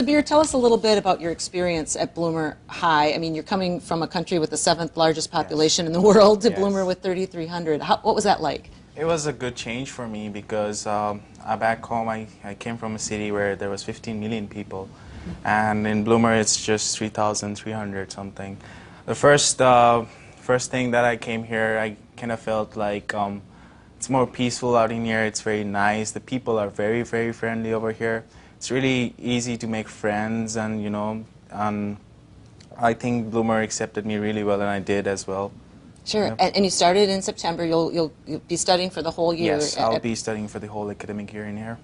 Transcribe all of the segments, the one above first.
Sabir, tell us a little bit about your experience at Bloomer High. I mean, you're coming from a country with the 7th largest population in the world to Bloomer with 3,300. What was that like? It was a good change for me because back home I came from a city where there was 15 million people, and in Bloomer it's just 3,300 something. The first thing that I came here, I kind of felt like it's more peaceful out in here. It's very nice. The people are very, very friendly over here. It's really easy to make friends, and I think Bloomer accepted me really well, and I did as well. Sure, Yep. and you started in September. You'll be studying for the whole year. Yes, I'll be studying for the whole academic year in here.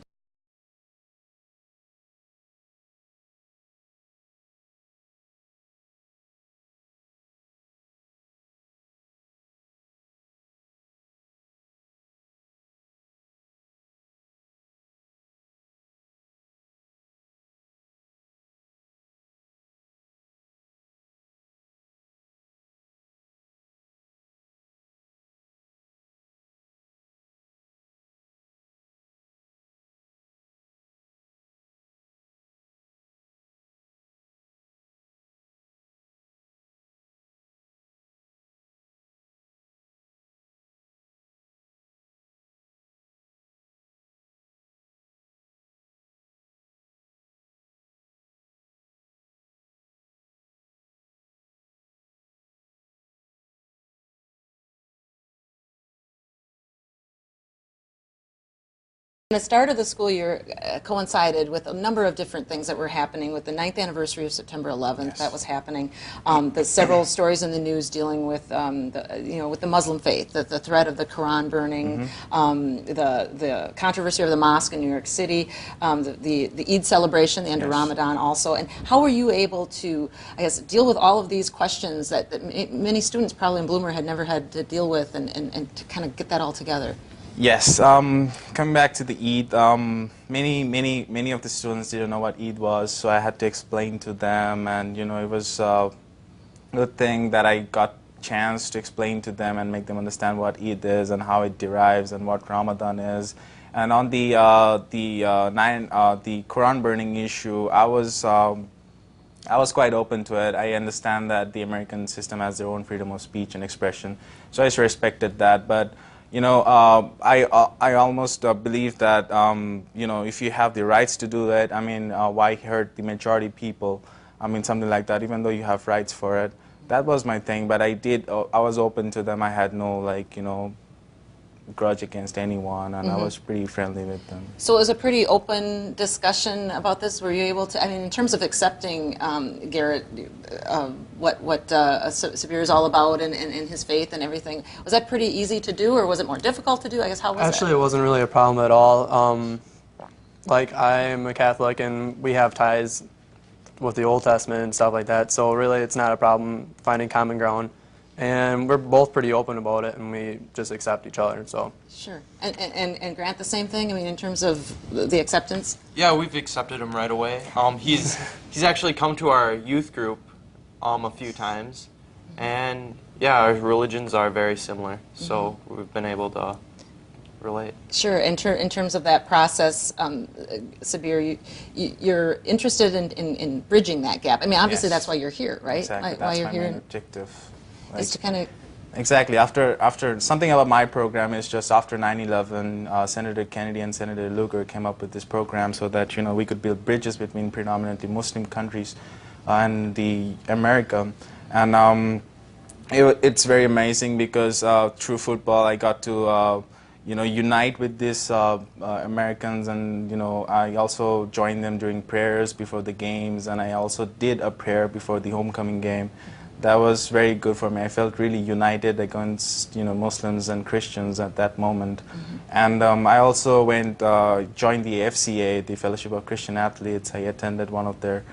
The start of the school year coincided with a number of different things that were happening with the 9th anniversary of September 11th. Yes. That was happening. The several stories in the news dealing with with the Muslim faith, the threat of the Quran burning, the controversy of the mosque in New York City, the Eid celebration, the end of Ramadan also. And how were you able to, I guess, deal with all of these questions that many students probably in Bloomer had never had to deal with, and to kind of get that all together? Yes, coming back to the Eid, many of the students didn't know what Eid was, so I had to explain to them, and it was a good thing that I got chance to explain to them and make them understand what Eid is and how it derives and what Ramadan is. And on the Quran burning issue, I was quite open to it. I understand that the American system has their own freedom of speech and expression, so I just respected that. But I almost believe that if you have the rights to do it, I mean, why hurt the majority people? I mean, something like that. Even though you have rights for it, that was my thing. But I was open to them. I had no grudge against anyone, and I was pretty friendly with them. So it was a pretty open discussion about this. Were you able to, I mean, in terms of accepting, Garrett, what Sabir is all about and his faith and everything, was that pretty easy to do, or was it more difficult to do? I guess, how was it? Actually, it wasn't really a problem at all. Like, I'm a Catholic, and we have ties with the Old Testament and stuff like that, so really it's not a problem finding common ground. And we're both pretty open about it, and we just accept each other. So Sure. And Grant, the same thing? I mean, in terms of the acceptance? Yeah, we've accepted him right away. He's actually come to our youth group a few times, and yeah, our religions are very similar, so we've been able to relate. Sure. In terms of that process, Sabir, you're interested in bridging that gap. I mean, obviously Yes. that's why you're here, right? Exactly, Why that's you're my here main objective. is to kind of. Exactly. After something about my program is just after 9/11, Senator Kennedy and Senator Lugar came up with this program so that we could build bridges between predominantly Muslim countries and the America, and it's very amazing because through football I got to unite with these Americans, and I also joined them during prayers before the games, and I also did a prayer before the homecoming game. That was very good for me. I felt really united against Muslims and Christians at that moment. And I also joined the FCA, the Fellowship of Christian Athletes. I attended one of their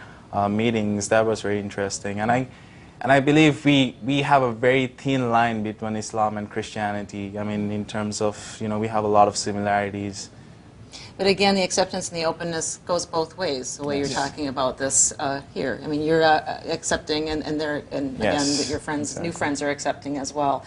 meetings. That was very interesting. And I believe we have a very thin line between Islam and Christianity. I mean, in terms of we have a lot of similarities. But again, the acceptance and the openness goes both ways. The way Yes. you're talking about this here. I mean, you're accepting, and again, Yes, that your friends, exactly. new friends, are accepting as well.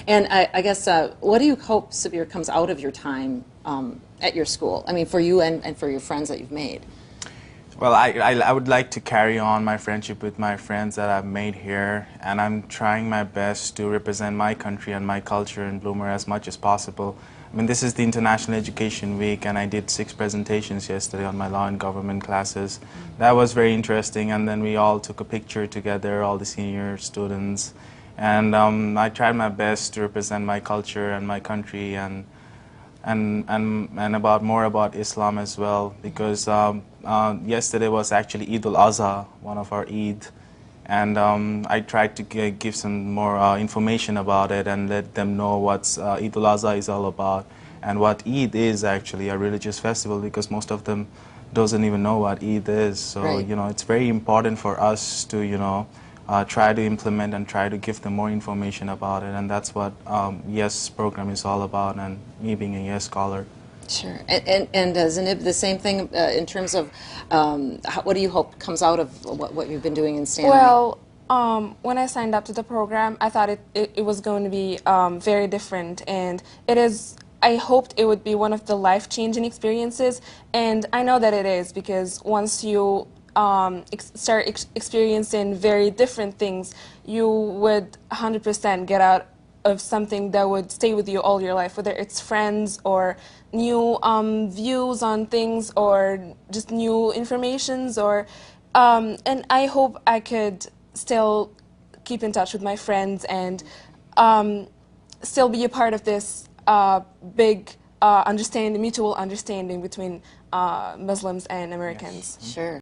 And I guess, what do you hope, Sabir, comes out of your time at your school? I mean, for you and for your friends that you've made. Well, I would like to carry on my friendship with my friends that I've made here, and I'm trying my best to represent my country and my culture in Bloomer as much as possible. I mean, this is the International Education Week, and I did 6 presentations yesterday on my law and government classes. That was very interesting, and then we all took a picture together, all the senior students, and I tried my best to represent my culture and my country, and about more about Islam as well, because yesterday was actually Eid al-Adha, one of our Eid, and I tried to give some more information about it and let them know what Eid al-Adha is all about and what Eid is actually, a religious festival, because most of them doesn't even know what Eid is. So Right. you know, it's very important for us to try to implement and try to give them more information about it, and that's what YES program is all about, and me being a YES scholar. Sure. And Zanib, the same thing in terms of what do you hope comes out of what you've been doing in Stanley? Well, when I signed up to the program, I thought it was going to be very different, and it is. I hoped it would be one of the life-changing experiences, and I know that it is, because once you start experiencing very different things, you would 100% get out of something that would stay with you all your life, whether it's friends or new views on things or just new informations, or and I hope I could still keep in touch with my friends and still be a part of this big mutual understanding between Muslims and Americans. Sure.